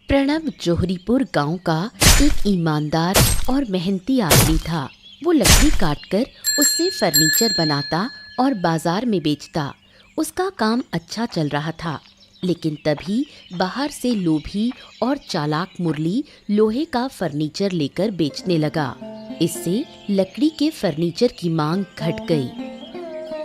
प्रणव जोहरीपुर गांव का एक ईमानदार और मेहनती आदमी था। वो लकड़ी काटकर उससे फर्नीचर बनाता और बाजार में बेचता। उसका काम अच्छा चल रहा था, लेकिन तभी बाहर से लोभी और चालाक मुरली लोहे का फर्नीचर लेकर बेचने लगा। इससे लकड़ी के फर्नीचर की मांग घट गई।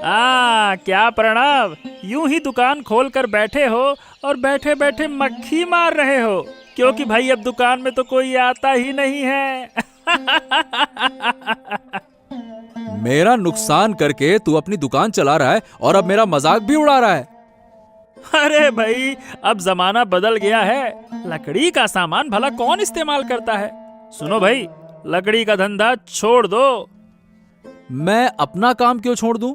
क्या प्रणव, यूं ही दुकान खोल कर बैठे हो और बैठे बैठे मक्खी मार रहे हो, क्योंकि भाई अब दुकान में तो कोई आता ही नहीं है। मेरा नुकसान करके तू अपनी दुकान चला रहा है और अब मेरा मजाक भी उड़ा रहा है। अरे भाई, अब जमाना बदल गया है। लकड़ी का सामान भला कौन इस्तेमाल करता है। सुनो भाई, लकड़ी का धंधा छोड़ दो। मैं अपना काम क्यों छोड़ दूं?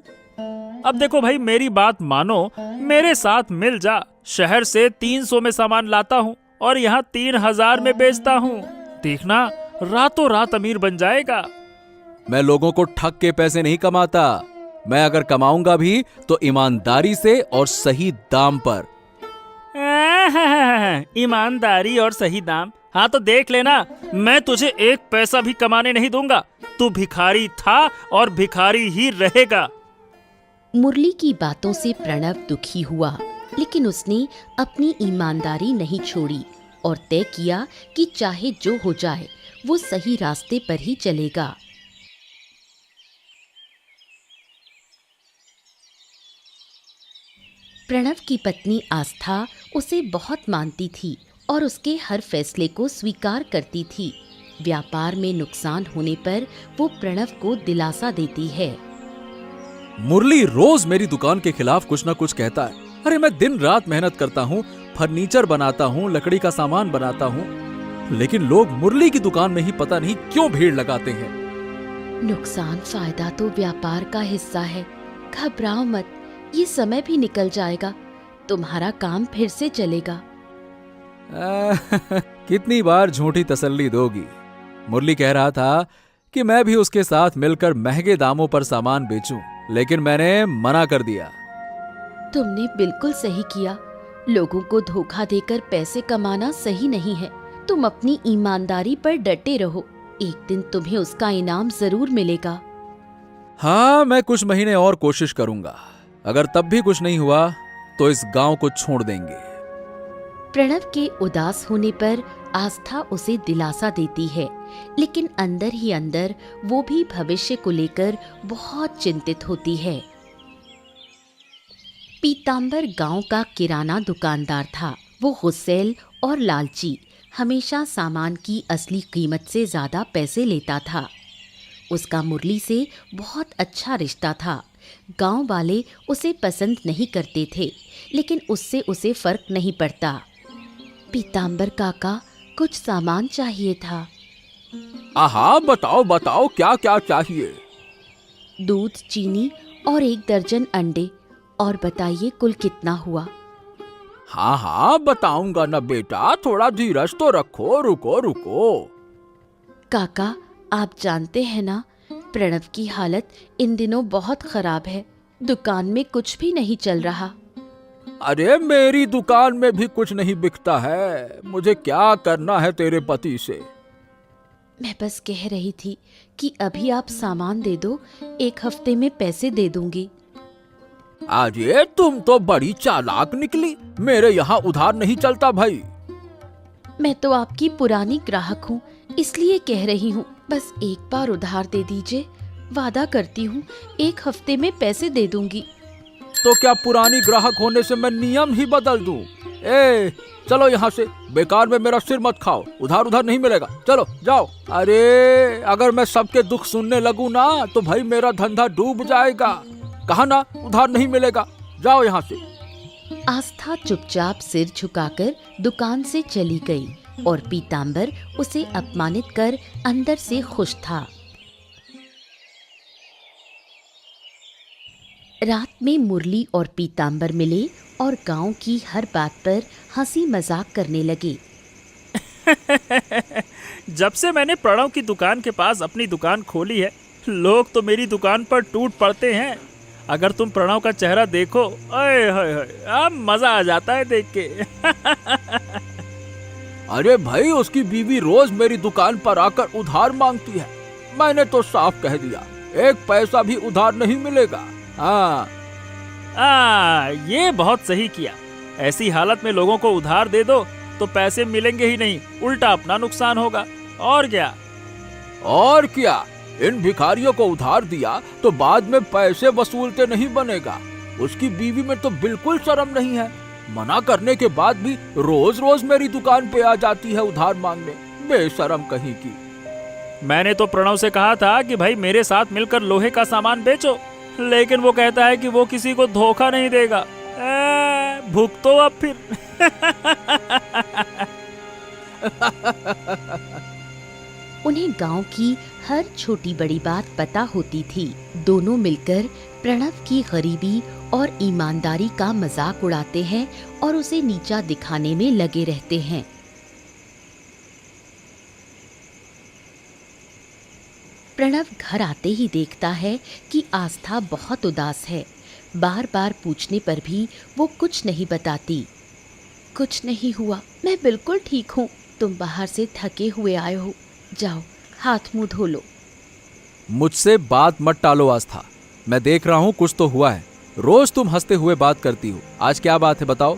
अब देखो भाई, मेरी बात मानो, मेरे साथ मिल जा। शहर से 300 में सामान लाता हूँ और यहाँ 3000 में बेचता हूँ। देखना, रातों रात अमीर बन जाएगा। मैं लोगों को ठग के पैसे नहीं कमाता। मैं अगर कमाऊंगा भी तो ईमानदारी से और सही दाम पर। ईमानदारी और सही दाम? हाँ तो देख लेना, मैं तुझे एक पैसा भी कमाने नहीं दूंगा। तू भिखारी था और भिखारी ही रहेगा। मुरली की बातों से प्रणव दुखी हुआ, लेकिन उसने अपनी ईमानदारी नहीं छोड़ी और तय किया कि चाहे जो हो जाए वो सही रास्ते पर ही चलेगा। प्रणव की पत्नी आस्था उसे बहुत मानती थी और उसके हर फैसले को स्वीकार करती थी। व्यापार में नुकसान होने पर वो प्रणव को दिलासा देती है। मुरली रोज मेरी दुकान के खिलाफ कुछ न कुछ कहता है। अरे मैं दिन रात मेहनत करता हूँ, फर्नीचर बनाता हूँ, लकड़ी का सामान बनाता हूँ, लेकिन लोग मुरली की दुकान में ही पता नहीं क्यों भीड़ लगाते हैं। नुकसान फायदा तो व्यापार का हिस्सा है। घबराओ मत, ये समय भी निकल जाएगा। तुम्हारा काम फिर से चलेगा। कितनी बार झूठी तसल्ली दोगी? मुरली कह रहा था कि मैं भी उसके साथ मिलकर महंगे दामों पर सामान बेचूं, लेकिन मैंने मना कर दिया। तुमने बिल्कुल सही किया। लोगों को धोखा देकर पैसे कमाना सही नहीं है। तुम अपनी ईमानदारी पर डटे रहो। एक दिन तुम्हें उसका इनाम जरूर मिलेगा। हाँ, मैं कुछ महीने और कोशिश करूंगा। अगर तब भी कुछ नहीं हुआ तो इस गांव को छोड़ देंगे। प्रणव के उदास होने पर आस्था उसे दिलासा देती है, लेकिन अंदर ही अंदर वो भी भविष्य को लेकर बहुत चिंतित होती है। पीतांबर गांव का किराना दुकानदार था। वो गुस्सैल और लालची, हमेशा सामान की असली कीमत से ज्यादा पैसे लेता था। उसका मुरली से बहुत अच्छा रिश्ता था। गांव वाले उसे पसंद नहीं करते थे, लेकिन उससे उसे फर्क नहीं पड़ता। पीतांबर काका, कुछ सामान चाहिए था। आहा, बताओ बताओ, क्या क्या चाहिए? दूध, चीनी और 1 दर्जन अंडे। और बताइए कुल कितना हुआ? हाँ हाँ, बताऊंगा ना बेटा, थोड़ा धीरज तो रखो। रुको रुको। काका, आप जानते हैं ना, प्रणव की हालत इन दिनों बहुत खराब है। दुकान में कुछ भी नहीं चल रहा। अरे मेरी दुकान में भी कुछ नहीं बिकता है। मुझे क्या करना है तेरे पति से? मैं बस कह रही थी कि अभी आप सामान दे दो, 1 हफ्ते में पैसे दे दूंगी। अरे तुम तो बड़ी चालाक निकली। मेरे यहाँ उधार नहीं चलता भाई। मैं तो आपकी पुरानी ग्राहक हूँ, इसलिए कह रही हूँ। बस एक बार उधार दे दीजिए। वादा करती हूँ 1 हफ्ते में पैसे दे दूंगी। तो क्या पुरानी ग्राहक होने से मैं नियम ही बदल दूं? चलो यहाँ से, बेकार में मेरा सिर मत खाओ। उधार उधार नहीं मिलेगा, चलो जाओ। अरे अगर मैं सबके दुख सुनने लगूं ना तो भाई मेरा धंधा डूब जाएगा। कहा ना उधार नहीं मिलेगा, जाओ यहाँ से। आस्था चुपचाप सिर झुकाकर दुकान से चली गई और पीतांबर उसे अपमानित कर अंदर से खुश था। रात में मुरली और पीतांबर मिले और गांव की हर बात पर हंसी मजाक करने लगे। जब से मैंने प्रणव की दुकान के पास अपनी दुकान खोली है, लोग तो मेरी दुकान पर टूट पड़ते हैं। अगर तुम प्रणव का चेहरा देखो, अरे मजा आ जाता है देख के। अरे भाई, उसकी बीवी रोज मेरी दुकान पर आकर उधार मांगती है। मैंने तो साफ कह दिया, एक पैसा भी उधार नहीं मिलेगा। हाँ। ये बहुत सही किया। ऐसी हालत में लोगों को उधार दे दो तो पैसे मिलेंगे ही नहीं, उल्टा अपना नुकसान होगा। और क्या? और क्या, इन भिखारियों को उधार दिया तो बाद में पैसे वसूलते नहीं बनेगा। उसकी बीवी में तो बिल्कुल शर्म नहीं है, मना करने के बाद भी रोज रोज मेरी दुकान पे आ जाती है उधार मांगने, बेशरम कहीं की। मैंने तो प्रणव से कहा था कि भाई मेरे साथ मिलकर लोहे का सामान बेचो, लेकिन वो कहता है कि वो किसी को धोखा नहीं देगा। भुगतो अब फिर। उन्हें गांव की हर छोटी बड़ी बात पता होती थी। दोनों मिलकर प्रणव की गरीबी और ईमानदारी का मजाक उड़ाते हैं और उसे नीचा दिखाने में लगे रहते हैं। प्रणव घर आते ही देखता है कि आस्था बहुत उदास है। बार बार पूछने पर भी वो कुछ नहीं बताती। कुछ नहीं हुआ, मैं बिल्कुल ठीक हूँ। तुम बाहर से थके हुए आए हो, जाओ हाथ मुंह धो लो। मुझसे बात मत टालो आस्था, मैं देख रहा हूँ कुछ तो हुआ है। रोज तुम हंसते हुए बात करती हो, आज क्या बात है बताओ।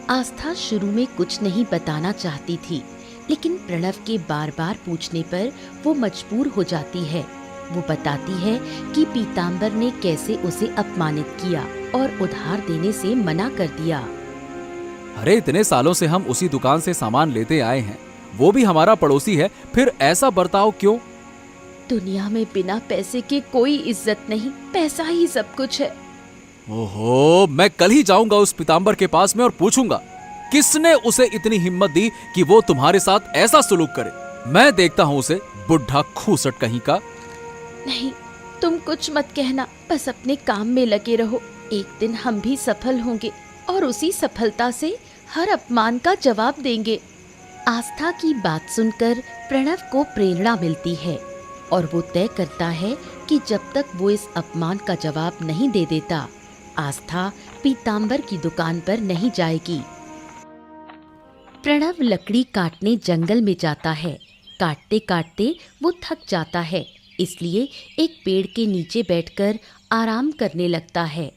आस्था शुरू में कुछ नहीं बताना चाहती थी, लेकिन प्रणव के बार बार पूछने पर वो मजबूर हो जाती है। वो बताती है कि पीताम्बर ने कैसे उसे अपमानित किया और उधार देने से मना कर दिया। अरे इतने सालों से हम उसी दुकान से सामान लेते आए हैं, वो भी हमारा पड़ोसी है, फिर ऐसा बर्ताव क्यों? दुनिया में बिना पैसे के कोई इज्जत नहीं, पैसा ही सब कुछ है। ओहो, मैं कल ही जाऊंगा उस पीताम्बर के पास में और पूछूंगा किसने उसे इतनी हिम्मत दी कि वो तुम्हारे साथ ऐसा सुलूक करे। मैं देखता हूँ उसे, बुढ़ा खूसट कहीं का। नहीं, तुम कुछ मत कहना, बस अपने काम में लगे रहो। एक दिन हम भी सफल होंगे और उसी सफलता से हर अपमान का जवाब देंगे। आस्था की बात सुनकर प्रणव को प्रेरणा मिलती है और वो तय करता है कि जब तक वो इस अपमान का जवाब नहीं दे देता, आस्था पीताम्बर की दुकान पर नहीं जाएगी। प्रणव लकड़ी काटने जंगल में जाता है। काटते काटते वो थक जाता है, इसलिए एक पेड़ के नीचे बैठकर आराम करने लगता है।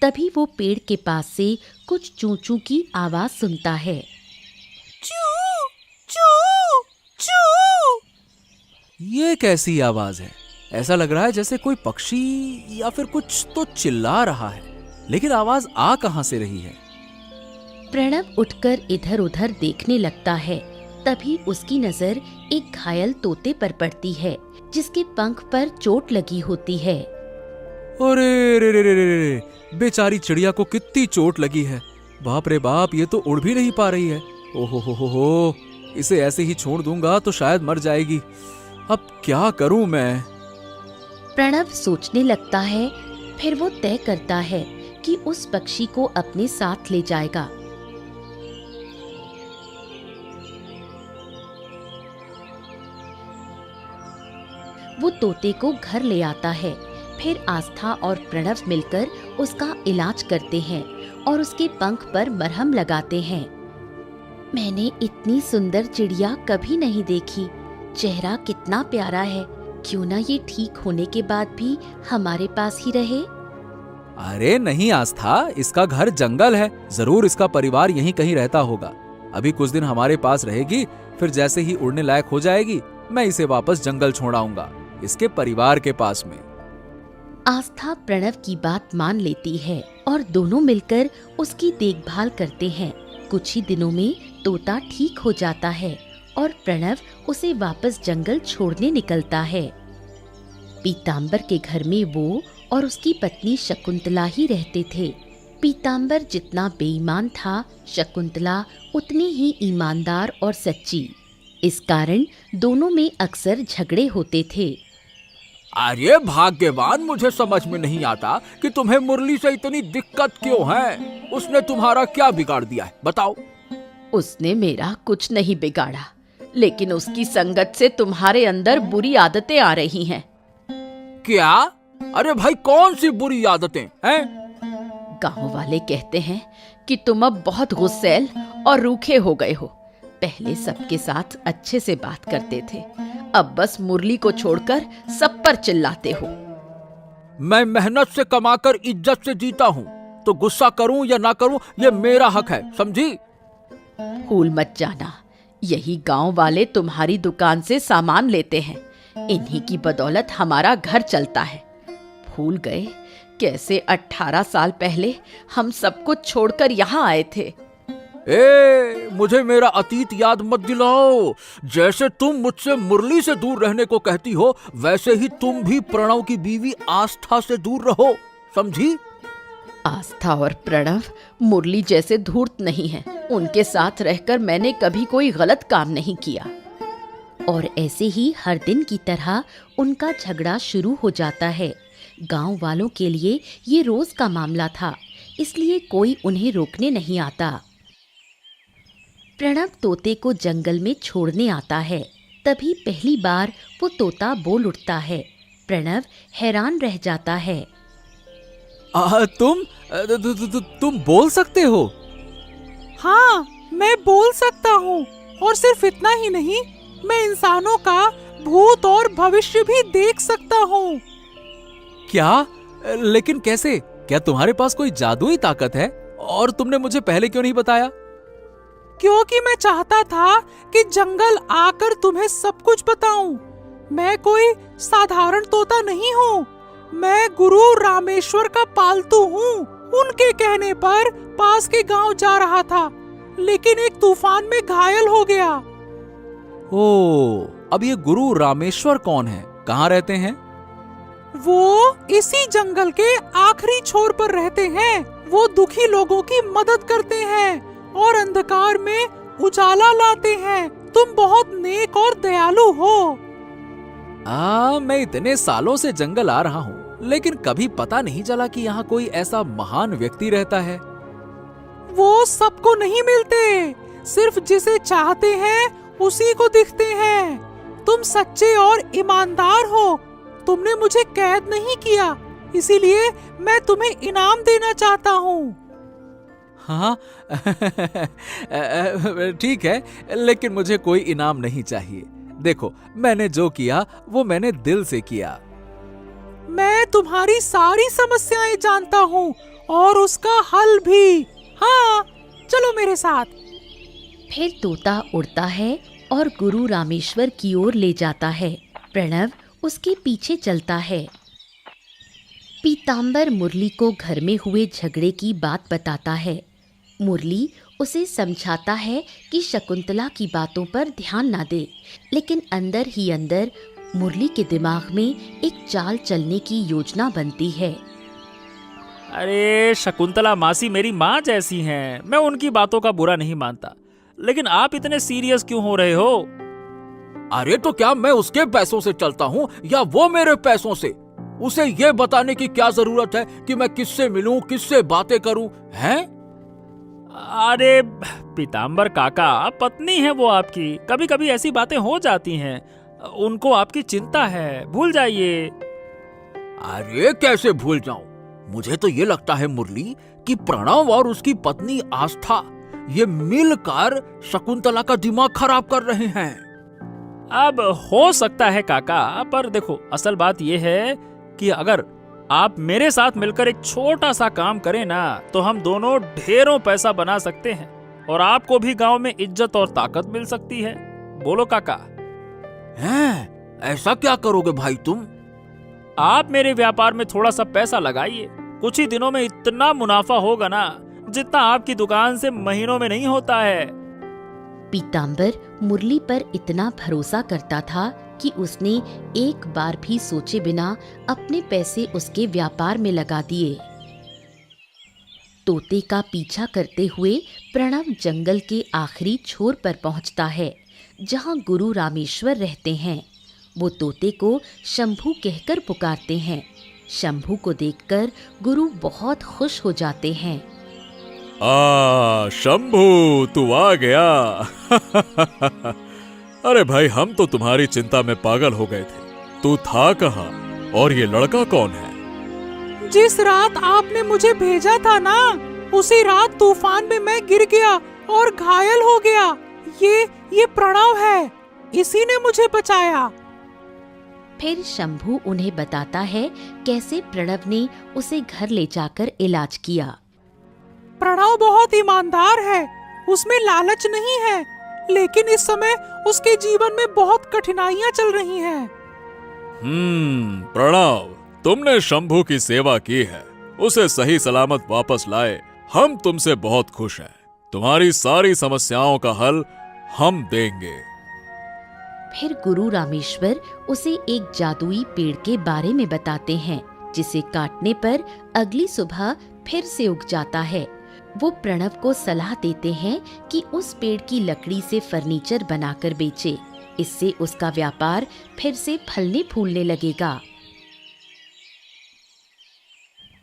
तभी वो पेड़ के पास से कुछ चूं चूं की आवाज सुनता है। चू चू चू। ये कैसी आवाज है? ऐसा लग रहा है जैसे कोई पक्षी या फिर कुछ तो चिल्ला रहा है, लेकिन आवाज आ कहां से रही है? प्रणव उठकर इधर उधर देखने लगता है। तभी उसकी नजर एक घायल तोते पर पड़ती है, जिसके पंख पर चोट लगी होती है। अरे रे रे रे रे रे, बेचारी चिड़िया को कितनी चोट लगी है। बाप रे बाप, ये तो उड़ भी नहीं पा रही है। ओहो हो, इसे ऐसे ही छोड़ दूंगा तो शायद मर जाएगी। अब क्या करूं मैं? प्रणव सोचने लगता है। फिर वो तय करता है कि उस पक्षी को अपने साथ ले जाएगा। वो तोते को घर ले आता है। फिर आस्था और प्रणव मिलकर उसका इलाज करते हैं और उसके पंख पर मरहम लगाते हैं। मैंने इतनी सुंदर चिड़िया कभी नहीं देखी। चेहरा कितना प्यारा है। क्यों ना ये ठीक होने के बाद भी हमारे पास ही रहे। अरे नहीं आस्था, इसका घर जंगल है, जरूर इसका परिवार यहीं कहीं रहता होगा। अभी कुछ दिन हमारे पास रहेगी, फिर जैसे ही उड़ने लायक हो जाएगी मैं इसे वापस जंगल छोड़ आऊंगा, इसके परिवार के पास में। आस्था प्रणव की बात मान लेती है और दोनों मिलकर उसकी देखभाल करते हैं। कुछ ही दिनों में तोता ठीक हो जाता है और प्रणव उसे वापस जंगल छोड़ने निकलता है। पीताम्बर के घर में वो और उसकी पत्नी शकुंतला ही रहते थे। पीताम्बर जितना बेईमान था, शकुंतला उतनी ही ईमानदार और सच्ची। इस कारण दोनों में अक्सर झगड़े होते थे। अरे भाग्यवान, मुझे समझ में नहीं आता कि तुम्हें मुरली से इतनी दिक्कत क्यों है। उसने तुम्हारा क्या बिगाड़ दिया है, बताओ। उसने मेरा कुछ नहीं बिगाड़ा, लेकिन उसकी संगत से तुम्हारे अंदर बुरी आदतें आ रही हैं। क्या? अरे भाई, कौन सी बुरी आदतें हैं? गांव वाले कहते हैं कि तुम अब बहुत गुस्सैल और रूखे हो गए हो। पहले सबके साथ अच्छे से बात करते थे, अब बस मुरली को छोड़कर सब पर चिल्लाते हो। मैं मेहनत से कमाकर इज्जत से जीता हूँ, तो गुस्सा करूँ या ना करूँ ये मेरा हक है, समझी? भूल मत जाना, यही गांव वाले तुम्हारी दुकान से सामान लेते हैं, इन्हीं की बदौलत हमारा घर चलता है। भूल गए कैसे 18 साल पहले हम सब कुछ छोड़कर यहाँ आए थे। मुझे मेरा अतीत याद मत दिलाओ। जैसे तुम मुझसे मुरली से दूर रहने को कहती हो, वैसे ही तुम भी प्रणव की बीवी आस्था से दूर रहो, समझी? आस्था और प्रणव मुरली जैसे धूर्त नहीं है, उनके साथ रहकर मैंने कभी कोई गलत काम नहीं किया। और ऐसे ही हर दिन की तरह उनका झगड़ा शुरू हो जाता है। गांव वालों के लिए ये रोज का मामला था, इसलिए कोई उन्हें रोकने नहीं आता। प्रणव तोते को जंगल में छोड़ने आता है। तभी पहली बार वो तोता बोल उठता है। प्रणव हैरान रह जाता है। तुम बोल सकते हो? हाँ, मैं बोल सकता हूँ, और सिर्फ इतना ही नहीं, मैं इंसानों का भूत और भविष्य भी देख सकता हूँ। क्या? लेकिन कैसे? क्या तुम्हारे पास कोई जादुई ताकत है? और तुमने मुझे पहले क्यों नहीं बताया? क्योंकि मैं चाहता था कि जंगल आकर तुम्हें सब कुछ बताऊं। मैं कोई साधारण तोता नहीं हूँ, मैं गुरु रामेश्वर का पालतू हूँ। उनके कहने पर पास के गांव जा रहा था, लेकिन एक तूफान में घायल हो गया। अब ये गुरु रामेश्वर कौन है? कहाँ रहते हैं? वो इसी जंगल के आखिरी छोर पर रहते हैं। वो दुखी लोगों की मदद करते हैं और अंधकार में उजाला लाते हैं। तुम बहुत नेक और दयालु हो। मैं इतने सालों से जंगल आ रहा हूँ, लेकिन कभी पता नहीं चला कि यहाँ कोई ऐसा महान व्यक्ति रहता है। वो सबको नहीं मिलते, सिर्फ जिसे चाहते हैं उसी को दिखते हैं। तुम सच्चे और ईमानदार हो। तुमने मुझे कैद नहीं किया, इसीलिए मैं तुम्हें इनाम देना चाहता हूँ। हाँ ठीक है, लेकिन मुझे कोई इनाम नहीं चाहिए। देखो, मैंने जो किया वो मैंने दिल से किया। मैं तुम्हारी सारी समस्याएं जानता हूँ और उसका हल भी। हाँ, चलो मेरे साथ। फिर तोता उड़ता है और गुरु रामेश्वर की ओर ले जाता है। प्रणव उसके पीछे चलता है। पीतांबर मुरली को घर में हुए झगड़े की बात बताता है। मुरली उसे समझाता है कि शकुंतला की बातों पर ध्यान ना दे, लेकिन अंदर ही अंदर मुरली के दिमाग में एक चाल चलने की योजना बनती है। अरे शकुंतला मासी मेरी माँ जैसी हैं, मैं उनकी बातों का बुरा नहीं मानता, लेकिन आप इतने सीरियस क्यों हो रहे हो? अरे तो क्या मैं उसके पैसों से चलता हूँ या वो मेरे पैसों से? उसे ये बताने की क्या जरूरत है कि मैं किससे मिलूं, किससे बातें करूं, हैं? अरे पीतांबर काका, पत्नी है वो आपकी, कभी कभी ऐसी बातें हो जाती हैं, उनको आपकी चिंता है, भूल जाइए। अरे कैसे भूल जाऊं? मुझे तो ये लगता है मुरली कि प्रणव और उसकी पत्नी आस्था ये मिलकर शकुंतला का दिमाग खराब कर रहे हैं। अब हो सकता है काका, पर देखो असल बात ये है कि अगर आप मेरे साथ मिलकर एक छोटा सा काम करें ना, तो हम दोनों ढेरों पैसा बना सकते हैं और आपको भी गांव में इज्जत और ताकत मिल सकती है। बोलो काका। हैं? ऐसा क्या करोगे भाई तुम? आप मेरे व्यापार में थोड़ा सा पैसा लगाइए, कुछ ही दिनों में इतना मुनाफा होगा ना जितना आपकी दुकान से महीनों में नहीं होता है। पीतांबर मुरली पर इतना भरोसा करता था कि उसने एक बार भी सोचे बिना अपने पैसे उसके व्यापार में लगा दिए। तोते का पीछा करते हुए प्रणव जंगल के आखिरी छोर पर पहुंचता है, जहां गुरु रामेश्वर रहते हैं। वो तोते को शंभू कहकर पुकारते हैं। शंभू को देखकर गुरु बहुत खुश हो जाते हैं। शंभू तू आ गया। अरे भाई, हम तो तुम्हारी चिंता में पागल हो गए थे। तू था कहाँ और ये लड़का कौन है? जिस रात आपने मुझे भेजा था ना, उसी रात तूफान में मैं गिर गया और घायल हो गया। ये प्रणव है, इसी ने मुझे बचाया। फिर शंभू उन्हें बताता है कैसे प्रणव ने उसे घर ले जाकर इलाज किया। प्रणव बहुत ईमानदार है, उसमें लालच नहीं है, लेकिन इस समय उसके जीवन में बहुत कठिनाइयां चल रही हैं। प्रणव, तुमने शंभू की सेवा की है, उसे सही सलामत वापस लाए। हम तुमसे बहुत खुश हैं। तुम्हारी सारी समस्याओं का हल हम देंगे। फिर गुरु रामेश्वर उसे एक जादुई पेड़ के बारे में बताते हैं, जिसे काटने पर अगली सुबह फिर से उग जाता है। वो प्रणव को सलाह देते हैं कि उस पेड़ की लकड़ी से फर्नीचर बनाकर बेचे, इससे उसका व्यापार फिर से फलने फूलने लगेगा।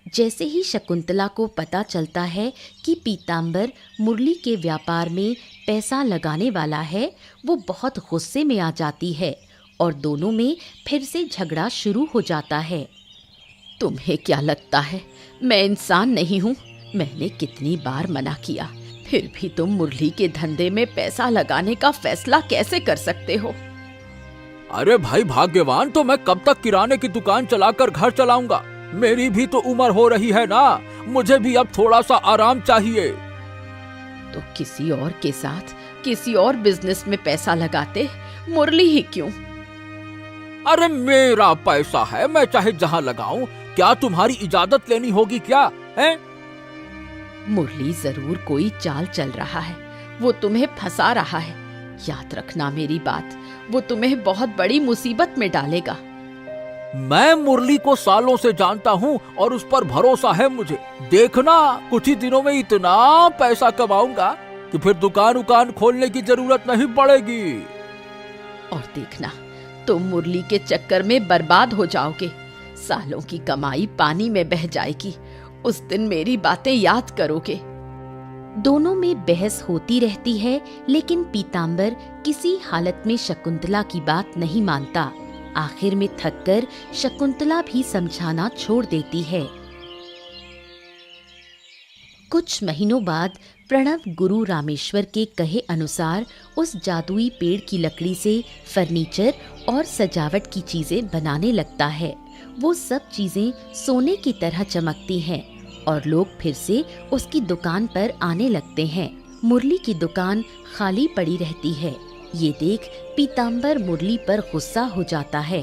जैसे ही शकुंतला को पता चलता है कि पीताम्बर मुरली के व्यापार में पैसा लगाने वाला है, वो बहुत गुस्से में आ जाती है और दोनों में फिर से झगड़ा शुरू हो जाता है। तुम्हें क्या लगता है मैं इंसान नहीं हूँ? मैंने कितनी बार मना किया, फिर भी तुम मुरली के धंधे में पैसा लगाने का फैसला कैसे कर सकते हो? अरे भाई भाग्यवान, तो मैं कब तक किराने की दुकान चलाकर घर चलाऊंगा? मेरी भी तो उम्र हो रही है ना, मुझे भी अब थोड़ा सा आराम चाहिए। तो किसी और के साथ किसी और बिजनेस में पैसा लगाते, मुरली ही क्यों? अरे मेरा पैसा है, मैं चाहे जहाँ लगाऊं। क्या तुम्हारी इजाजत लेनी होगी क्या है? मुरली जरूर कोई चाल चल रहा है, वो तुम्हें फंसा रहा है। याद रखना मेरी बात, वो तुम्हें बहुत बड़ी मुसीबत में डालेगा। मैं मुरली को सालों से जानता हूँ और उस पर भरोसा है मुझे। देखना, कुछ ही दिनों में इतना पैसा कमाऊंगा कि फिर दुकान खोलने की जरूरत नहीं पड़ेगी। और देखना, तुम मुरली के चक्कर में बर्बाद हो जाओगे। सालों की कमाई पानी में बह जाएगी। उस दिन मेरी बातें याद करोगे। दोनों में बहस होती रहती है, लेकिन पीताम्बर किसी हालत में शकुंतला की बात नहीं मानता। आखिर में थककर शकुंतला भी समझाना छोड़ देती है। कुछ महीनों बाद प्रणव गुरु रामेश्वर के कहे अनुसार उस जादुई पेड़ की लकड़ी से फर्नीचर और सजावट की चीजें बनाने लगता है। वो सब चीजें सोने की तरह चमकती हैं और लोग फिर से उसकी दुकान पर आने लगते हैं। मुरली की दुकान खाली पड़ी रहती है। ये देख पीताम्बर मुरली पर गुस्सा हो जाता है।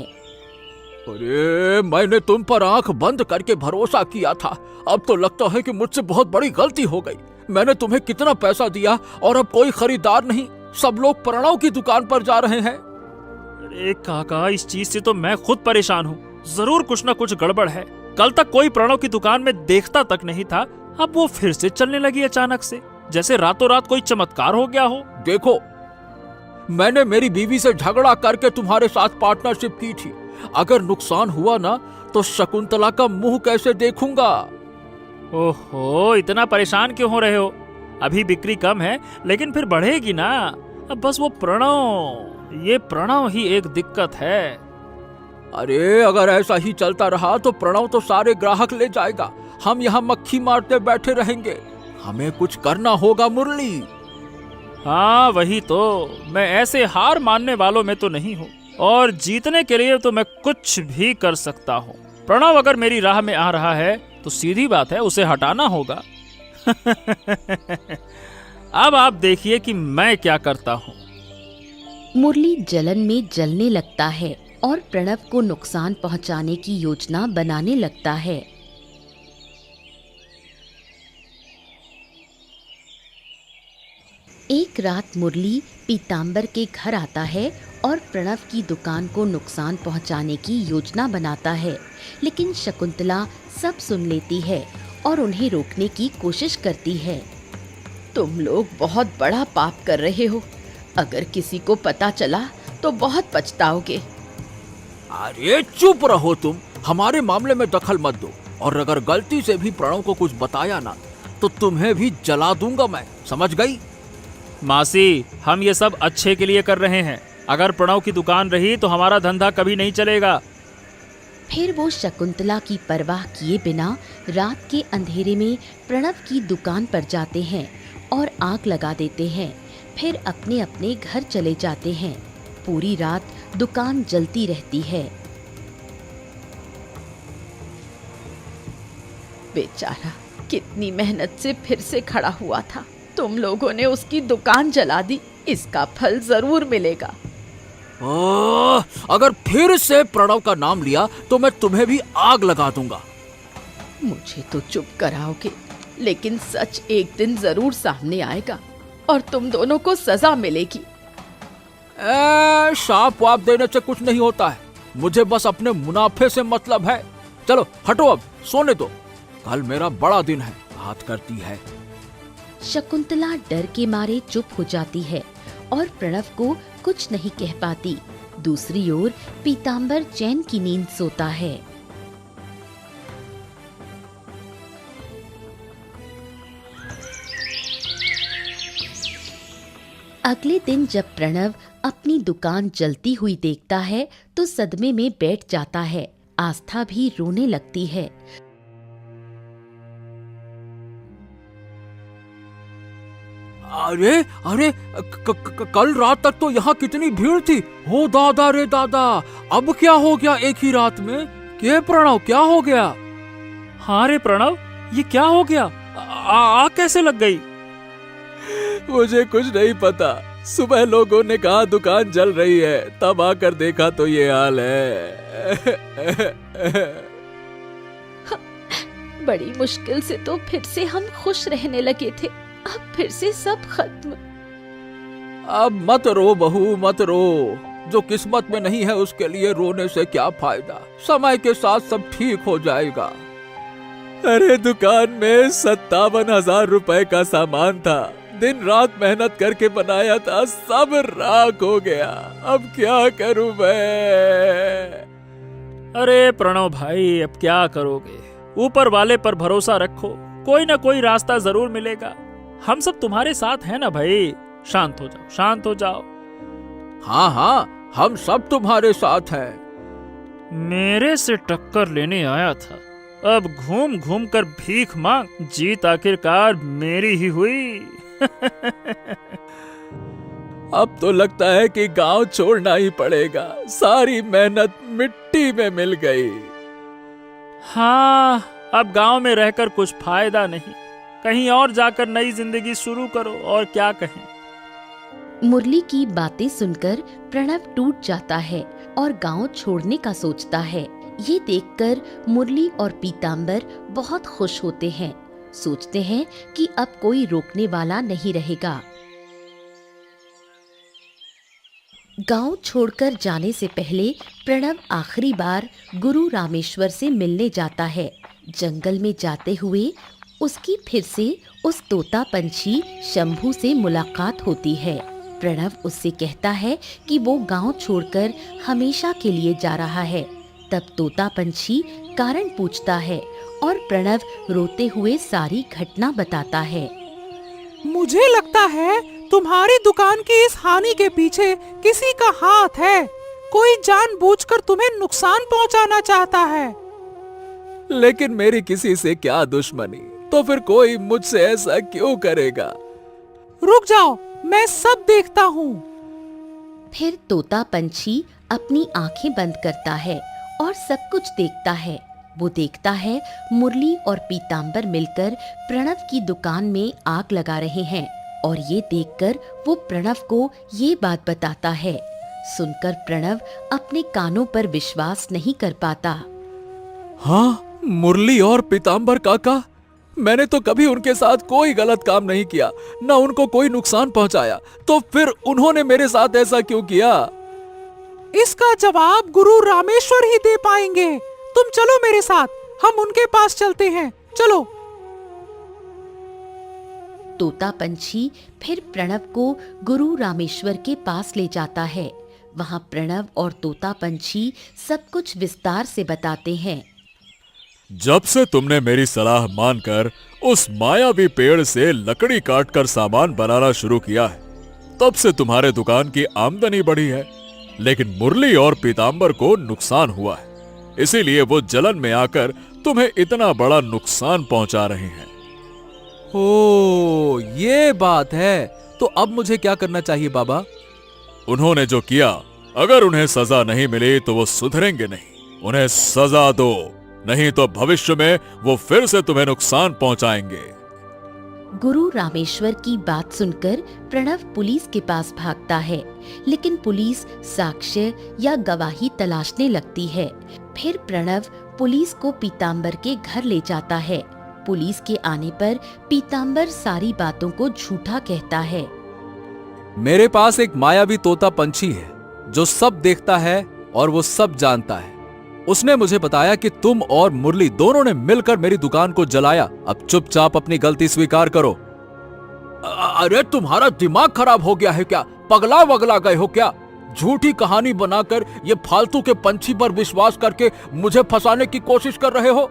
अरे मैंने तुम पर आंख बंद करके भरोसा किया था, अब तो लगता है कि मुझसे बहुत बड़ी गलती हो गई। मैंने तुम्हें कितना पैसा दिया और अब कोई खरीदार नहीं। सब लोग प्रणव की दुकान पर जा रहे हैं। अरे काका, इस चीज से तो मैं खुद परेशान हूँ। जरूर कुछ न कुछ गड़बड़ है। कल तक कोई प्रणव की दुकान में देखता तक नहीं था, अब वो फिर से चलने लगी अचानक से, जैसे रातों रात कोई चमत्कार हो गया हो। देखो, मैंने मेरी बीवी से झगड़ा करके तुम्हारे साथ पार्टनरशिप की थी। अगर नुकसान हुआ ना तो शकुंतला का मुंह कैसे देखूंगा? ओहो, इतना परेशान क्यों हो रहे हो? अभी बिक्री कम है, लेकिन फिर बढ़ेगी ना। अब बस वो प्रणव ही एक दिक्कत है। अरे अगर ऐसा ही चलता रहा तो प्रणव तो सारे ग्राहक ले जाएगा। हम यहाँ मक्खी मारते बैठे रहेंगे। हमें कुछ करना होगा मुरली। हाँ वही तो, मैं ऐसे हार मानने वालों में तो नहीं हूँ, और जीतने के लिए तो मैं कुछ भी कर सकता हूँ। प्रणव अगर मेरी राह में आ रहा है तो सीधी बात है, उसे हटाना होगा। अब आप देखिए कि मैं क्या करता हूँ। मुरली जलन में जलने लगता है और प्रणव को नुकसान पहुंचाने की योजना बनाने लगता है। एक रात मुरली पीताम्बर के घर आता है और प्रणव की दुकान को नुकसान पहुंचाने की योजना बनाता है, लेकिन शकुंतला सब सुन लेती है और उन्हें रोकने की कोशिश करती है। तुम लोग बहुत बड़ा पाप कर रहे हो। अगर किसी को पता चला तो बहुत पछताओगे। अरे चुप रहो तुम, हमारे मामले में दखल मत दो। और अगर गलती से भी प्रणव को कुछ बताया ना तो तुम्हें भी जला दूंगा मैं, समझ गई? मासी, हम ये सब अच्छे के लिए कर रहे हैं। अगर प्रणव की दुकान रही तो हमारा धंधा कभी नहीं चलेगा। फिर वो शकुंतला की परवाह किए बिना रात के अंधेरे में प्रणव की दुकान पर जाते हैं और आग लगा देते हैं। फिर अपने अपने घर चले जाते हैं। पूरी रात दुकान जलती रहती है। बेचारा कितनी मेहनत से फिर से खड़ा हुआ था, तुम लोगों ने उसकी दुकान जला दी। इसका फल जरूर मिलेगा। अगर फिर से प्रणव का नाम लिया तो मैं तुम्हें भी आग लगा दूंगा। मुझे तो चुप कराओगे, लेकिन सच एक दिन जरूर सामने आएगा और तुम दोनों को सजा मिलेगी। शाप वाप देने से कुछ नहीं होता है, मुझे बस अपने मुनाफे से मतलब है। चलो हटो, अब सोने दो, कल मेरा बड़ा दिन है, बात करती है। शकुंतला डर के मारे चुप हो जाती है और प्रणव को कुछ नहीं कह पाती। दूसरी ओर पीतांबर चैन की नींद सोता है। अगले दिन जब प्रणव अपनी दुकान जलती हुई देखता है तो सदमे में बैठ जाता है। आस्था भी रोने लगती है। अरे अरे कल रात तक तो यहाँ कितनी भीड़ थी। हो दादा रे दादा, अब क्या हो गया एक ही रात में? के प्रणव, क्या हो गया? हाँ रे प्रणव, ये क्या हो गया? आग कैसे लग गई? मुझे कुछ नहीं पता। सुबह लोगों ने कहा दुकान जल रही है, तब आकर देखा तो ये हाल है। बड़ी मुश्किल से तो फिर से हम खुश रहने लगे थे, अब फिर से सब खत्म। अब मत रो बहू, मत रो। जो किस्मत में नहीं है उसके लिए रोने से क्या फायदा? समय के साथ सब ठीक हो जाएगा। अरे दुकान में 57,000 रुपए का सामान था, दिन रात मेहनत करके बनाया था, सब राख हो गया। अब क्या करूं मैं? अरे प्रणव भाई, अब क्या करोगे? ऊपर वाले पर भरोसा रखो, कोई ना कोई रास्ता जरूर मिलेगा। हम सब तुम्हारे साथ हैं ना भाई। शांत हो जाओ, शांत हो जाओ। हाँ हाँ, हम सब तुम्हारे साथ हैं। मेरे से टक्कर लेने आया था, अब घूम घूम कर भीख मांग, जीत आखिरकार मेरी ही हुई। अब तो लगता है कि गांव छोड़ना ही पड़ेगा, सारी मेहनत मिट्टी में मिल गई। हाँ, अब गांव में रहकर कुछ फायदा नहीं, कहीं और जाकर नई जिंदगी शुरू करो, और क्या कहें। मुरली की बातें सुनकर प्रणव टूट जाता है और गांव छोड़ने का सोचता है। ये देखकर मुरली और पीतांबर बहुत खुश होते हैं। सोचते हैं कि अब कोई रोकने वाला नहीं रहेगा। गांव छोड़कर जाने से पहले प्रणव आखिरी बार गुरु रामेश्वर से मिलने जाता है। जंगल में जाते हुए उसकी फिर से उस तोता पंछी शंभू से मुलाकात होती है। प्रणव उससे कहता है कि वो गांव छोड़कर हमेशा के लिए जा रहा है। तब तोता पंछी कारण पूछता है और प्रणव रोते हुए सारी घटना बताता है। मुझे लगता है तुम्हारी दुकान की इस हानि के पीछे किसी का हाथ है। कोई जानबूझकर तुम्हें नुकसान पहुंचाना चाहता है। लेकिन मेरी किसी से क्या दुश्मनी, तो फिर कोई मुझसे ऐसा क्यों करेगा? रुक जाओ, मैं सब देखता हूँ। फिर तोता पंछी अपनी आंखें बंद करता है और सब कुछ देखता है। वो देखता है मुरली और पीतांबर मिलकर प्रणव की दुकान में आग लगा रहे हैं और ये देखकर वो प्रणव को ये बात बताता है। सुनकर प्रणव अपने कानों पर विश्वास नहीं कर पाता। हाँ, मुरली और पीतांबर काका, मैंने तो कभी उनके साथ कोई गलत काम नहीं किया, न उनको कोई नुकसान पहुंचाया, तो फिर उन्होंने मेरे साथ ऐसा क्यों किया? इसका जवाब गुरु रामेश्वर ही दे पाएंगे। तुम चलो मेरे साथ, हम उनके पास चलते हैं, चलो। तोता पंछी फिर प्रणव को गुरु रामेश्वर के पास ले जाता है। वहाँ प्रणव और तोता पंछी सब कुछ विस्तार से बताते हैं। जब से तुमने मेरी सलाह मानकर उस मायावी पेड़ से लकड़ी काटकर सामान बनाना शुरू किया है, तब से तुम्हारे दुकान की आमदनी बढ़ी है। लेकिन मुरली और पीतांबर को नुकसान हुआ है, इसीलिए वो जलन में आकर तुम्हें इतना बड़ा नुकसान पहुंचा रहे हैं। ओ, ये बात है। तो अब मुझे क्या करना चाहिए बाबा? उन्होंने जो किया, अगर उन्हें सजा नहीं मिली तो वो सुधरेंगे नहीं। उन्हें सजा दो, नहीं तो भविष्य में वो फिर से तुम्हें नुकसान पहुंचाएंगे। गुरु रामेश्वर की बात सुनकर प्रणव पुलिस के पास भागता है, लेकिन पुलिस साक्ष्य या गवाही तलाशने लगती है। फिर प्रणव पुलिस को पीताम्बर के घर ले जाता है। पुलिस के आने पर पीताम्बर सारी बातों को झूठा कहता है। मेरे पास एक मायावी तोता पंछी है जो सब देखता है और वो सब जानता है। उसने मुझे बताया कि तुम और मुरली दोनों ने मिलकर मेरी दुकान को जलाया। अब चुपचाप अपनी गलती स्वीकार करो। अरे तुम्हारा दिमाग खराब हो गया है क्या? पगला वगला गए हो क्या? झूठी कहानी बनाकर ये फालतू के पंछी पर विश्वास करके मुझे फंसाने की कोशिश कर रहे हो।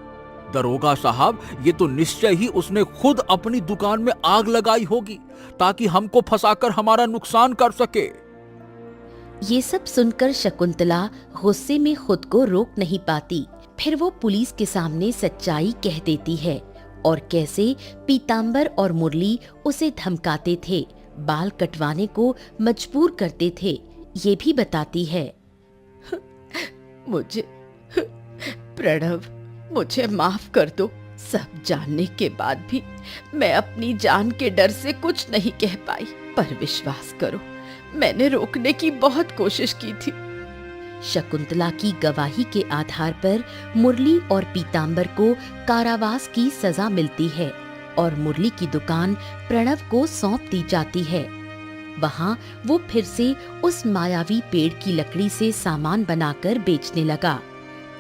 दरोगा साहब, ये तो निश्चय ही उसने खुद अपनी दुकान में आग लगाई होगी ताकि हमको फंसाकर हमारा नुकसान कर सके। ये सब सुनकर शकुंतला गुस्से में खुद को रोक नहीं पाती। फिर वो पुलिस के सामने सच्चाई कह देती है और कैसे पीताम्बर और मुरली उसे धमकाते थे, बाल कटवाने को मजबूर करते थे, ये भी बताती है। मुझे प्रणव, मुझे माफ कर दो। सब जानने के बाद भी मैं अपनी जान के डर से कुछ नहीं कह पाई, पर विश्वास करो, मैंने रोकने की बहुत कोशिश की थी। शकुंतला की गवाही के आधार पर मुरली और पीताम्बर को कारावास की सजा मिलती है और मुरली की दुकान प्रणव को सौंप दी जाती है। वहाँ वो फिर से उस मायावी पेड़ की लकड़ी से सामान बनाकर बेचने लगा।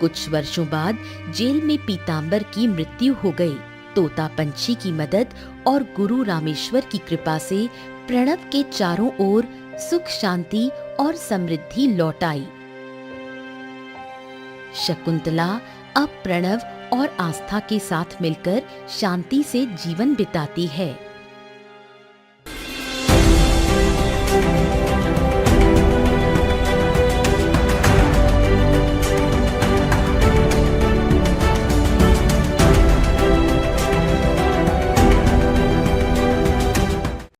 कुछ वर्षों बाद जेल में पीताम्बर की मृत्यु हो गई। तोता पंछी की मदद और गुरु रामेश्वर की कृपा से प्रणव के चारों ओर सुख शांति और समृद्धि लौट आई। शकुंतला अब प्रणव और आस्था के साथ मिलकर शांति से जीवन बिताती है।